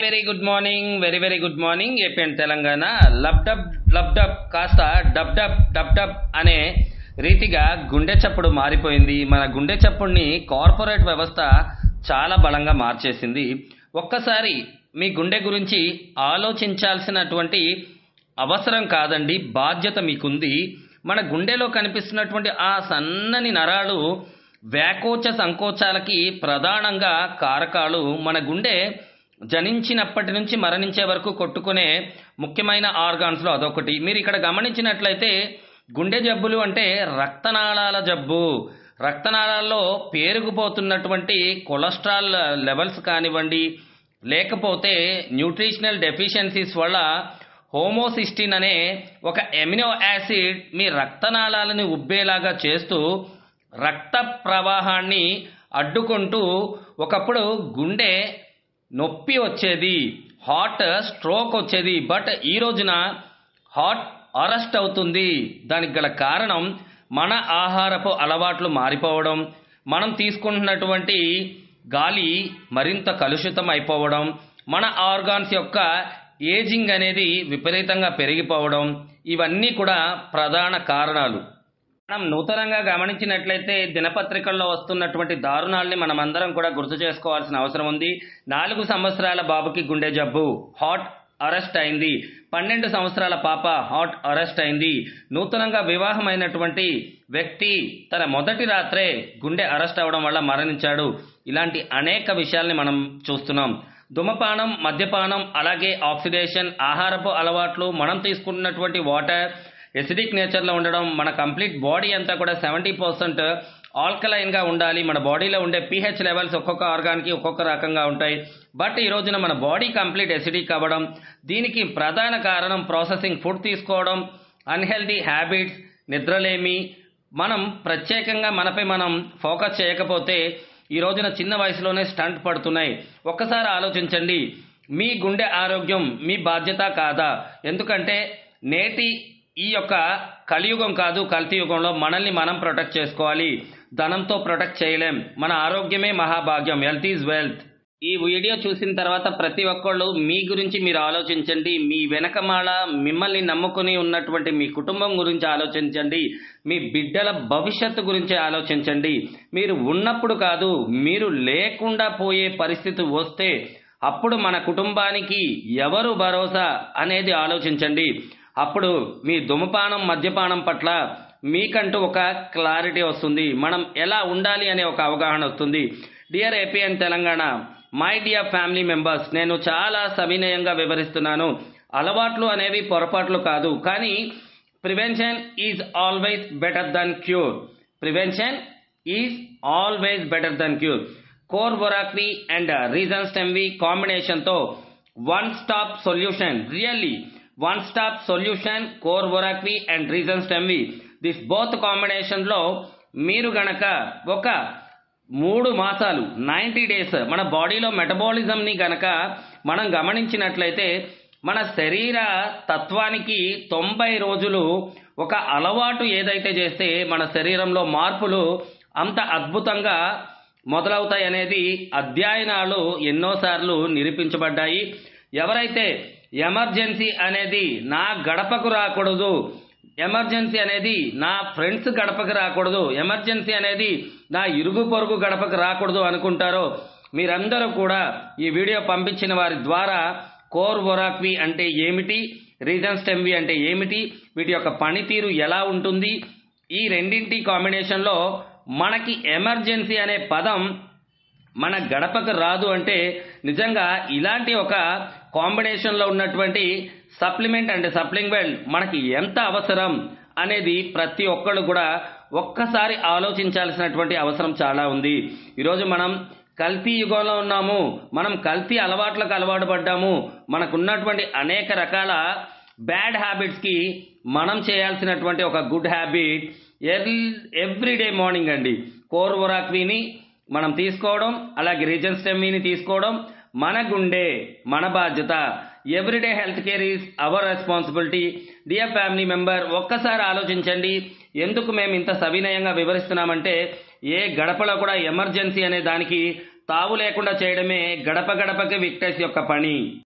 Very good morning, very good morning. AP and Telangana lub dub కాస్త dub dub అనే రీతిగా గుండె చప్పుడు మారిపోయింది. మన గుండె చప్పుడిని కార్పొరేట్ వ్యవస్థ చాలా బలంగా మార్చేసింది. ఒక్కసారి మీ గుండె గురించి ఆలోచించాల్సినటువంటి అవసరం కాదండి, బాధ్యత మీకుంది. మన గుండెలో కనిపిస్తున్నటువంటి ఆ సన్నని నరాలు వ్యాకోచ సంకోచాలకి ప్రధానంగా కారకాలు. మన గుండె జనించినప్పటి నుంచి మరణించే వరకు కొట్టుకునే ముఖ్యమైన ఆర్గాన్స్లో అదొకటి. మీరు ఇక్కడ గమనించినట్లయితే గుండె జబ్బులు అంటే రక్తనాళాల జబ్బు. రక్తనాళాల్లో పేరుకుపోతున్నటువంటి కొలెస్ట్రాల్ లెవెల్స్ కానివ్వండి, లేకపోతే న్యూట్రిషనల్ డెఫిషియన్సీస్ వల్ల హోమోసిస్టిన్ అనే ఒక ఎమినో యాసిడ్ మీ రక్తనాళాలను ఉబ్బేలాగా చేస్తూ రక్త ప్రవాహాన్ని అడ్డుకుంటూ ఒకప్పుడు గుండె నొప్పి వచ్చేది, హార్ట్ స్ట్రోక్ వచ్చేది. బట్ ఈ రోజున హార్ట్ అరెస్ట్ అవుతుంది. దానికి గల కారణం మన ఆహారపు అలవాట్లు మారిపోవడం, మనం తీసుకుంటున్నటువంటి గాలి మరింత కలుషితం అయిపోవడం, మన ఆర్గాన్స్ యొక్క ఏజింగ్ అనేది విపరీతంగా పెరిగిపోవడం, ఇవన్నీ కూడా ప్రధాన కారణాలు. మనం నూతనంగా గమనించినట్లయితే దినపత్రికల్లో వస్తున్నటువంటి దారుణాల్ని మనం అందరం కూడా గుర్తు చేసుకోవాల్సిన అవసరం ఉంది. 4 సంవత్సరాల బాబుకి గుండె జబ్బు, హార్ట్ అరెస్ట్ అయింది. 12 సంవత్సరాల పాప హార్ట్ అరెస్ట్ అయింది. నూతనంగా వివాహమైనటువంటి వ్యక్తి తన మొదటి రాత్రే గుండె అరెస్ట్ అవడం వల్ల మరణించాడు. ఇలాంటి అనేక విషయాల్ని మనం చూస్తున్నాం. ధూమపానం, మద్యపానం, అలాగే ఆక్సిడేషన్, ఆహారపు అలవాట్లు, మనం తీసుకుంటున్నటువంటి వాటర్ ఎసిడిక్ నేచర్లో ఉండడం, మన కంప్లీట్ బాడీ అంతా కూడా 70% ఆల్కలైన్గా ఉండాలి. మన బాడీలో ఉండే pH లెవెల్స్ ఒక్కొక్క ఆర్గాన్కి ఒక్కొక్క రకంగా ఉంటాయి. బట్ ఈ రోజున మన బాడీ కంప్లీట్ ఎసిడిక్ అవ్వడం, దీనికి ప్రధాన కారణం ప్రాసెసింగ్ ఫుడ్ తీసుకోవడం, అన్హెల్దీ హ్యాబిట్స్, నిద్రలేమి. మనం ప్రత్యేకంగా మనపై మనం ఫోకస్ చేయకపోతే ఈ రోజున చిన్న వయసులోనే స్టంట్ పడుతున్నాయి. ఒక్కసారి ఆలోచించండి, మీ గుండె ఆరోగ్యం మీ బాధ్యత కాదా? ఎందుకంటే నేటి ఈ యొక్క కలియుగం కాదు, కల్తీ యుగంలో మనల్ని మనం ప్రొటెక్ట్ చేసుకోవాలి. ధనంతో ప్రొటెక్ట్ చేయలేం. మన ఆరోగ్యమే మహాభాగ్యం. Health is wealth. ఈ వీడియో చూసిన తర్వాత ప్రతి ఒక్కళ్ళు మీ గురించి మీరు ఆలోచించండి. మీ వెనకమాల మిమ్మల్ని నమ్ముకుని ఉన్నటువంటి మీ కుటుంబం గురించి ఆలోచించండి. మీ బిడ్డల భవిష్యత్తు గురించి ఆలోచించండి. మీరు ఉన్నప్పుడు కాదు, మీరు లేకుండా పోయే పరిస్థితి వస్తే అప్పుడు మన కుటుంబానికి ఎవరు భరోసా అనేది ఆలోచించండి. అప్పుడు మీ ధూమపానం, మద్యపానం పట్ల మీకంటూ ఒక క్లారిటీ వస్తుంది. మనం ఎలా ఉండాలి అనే ఒక అవగాహన వస్తుంది. Dear AP and Telangana, my dear family members, నేను చాలా సవినయంగా వివరిస్తున్నాను. అలవాట్లు అనేవి పొరపాట్లు కాదు, కానీ prevention is always better than cure. Prevention is always better than cure. కోర్బొరాక్వి అండ్ రీజన్ స్టెమ్వి కాంబినేషన్తో one stop solution, really one stop solution, కోర్బొరాక్వి అండ్ రీజన్ స్టెమ్వి. దిస్ బోత్ కాంబినేషన్లో మీరు గనక ఒక 3 మాసాలు 90 days మన బాడీలో మెటబాలిజంని గనక మనం గమనించినట్లయితే మన శరీర తత్వానికి 90 రోజులు ఒక అలవాటు ఏదైతే చేస్తే మన శరీరంలో మార్పులు అంత అద్భుతంగా మొదలవుతాయి అనేది అధ్యయనాలు ఎన్నోసార్లు నిరూపించబడ్డాయి. ఎవరైతే ఎమర్జెన్సీ అనేది నా గడపకు రాకూడదు, ఎమర్జెన్సీ అనేది నా ఫ్రెండ్స్ గడపకు రాకూడదు, ఎమర్జెన్సీ అనేది నా ఇరుగు పొరుగు గడపకు రాకూడదు అనుకుంటారో మీరందరూ కూడా ఈ వీడియో పంపించిన వారి ద్వారా కోర్బొరాక్వి అంటే ఏమిటి, రీజన్ స్టెమ్వి అంటే ఏమిటి, వీటి యొక్క పనితీరు ఎలా ఉంటుంది, ఈ రెండింటి కాంబినేషన్లో మనకి ఎమర్జెన్సీ అనే పదం మన గడపకు రాదు అంటే నిజంగా ఇలాంటి ఒక కాంబినేషన్లో ఉన్నటువంటి సప్లిమెంట్ అండ్ సప్లిమెంట్ మనకి ఎంత అవసరం అనేది ప్రతి ఒక్కళ్ళు కూడా ఒక్కసారి ఆలోచించాల్సినటువంటి అవసరం చాలా ఉంది. ఈరోజు మనం కల్తీ యుగంలో ఉన్నాము, మనం కల్తీ అలవాట్లకు అలవాటు పడ్డాము. మనకున్నటువంటి అనేక రకాల బ్యాడ్ హ్యాబిట్స్కి మనం చేయాల్సినటువంటి ఒక గుడ్ హ్యాబిట్ ఎవ్రీడే మార్నింగ్ అండి కోర్బొరాక్విని మనం తీసుకోవడం, అలాగే రీజన్ స్టెమ్విని తీసుకోవడం. మన గుండె మన బాధ్యత. Everyday health care is our responsibility. Dear family member, ఒక్కసారి ఆలోచించండి. ఎందుకు మేము ఇంత సవినయంగా వివరిస్తున్నామంటే ఏ గడపలో కూడా ఎమర్జెన్సీ అనే దానికి తావు లేకుండా చేయడమే గడప గడపకి విక్టర్స్ యొక్క పని.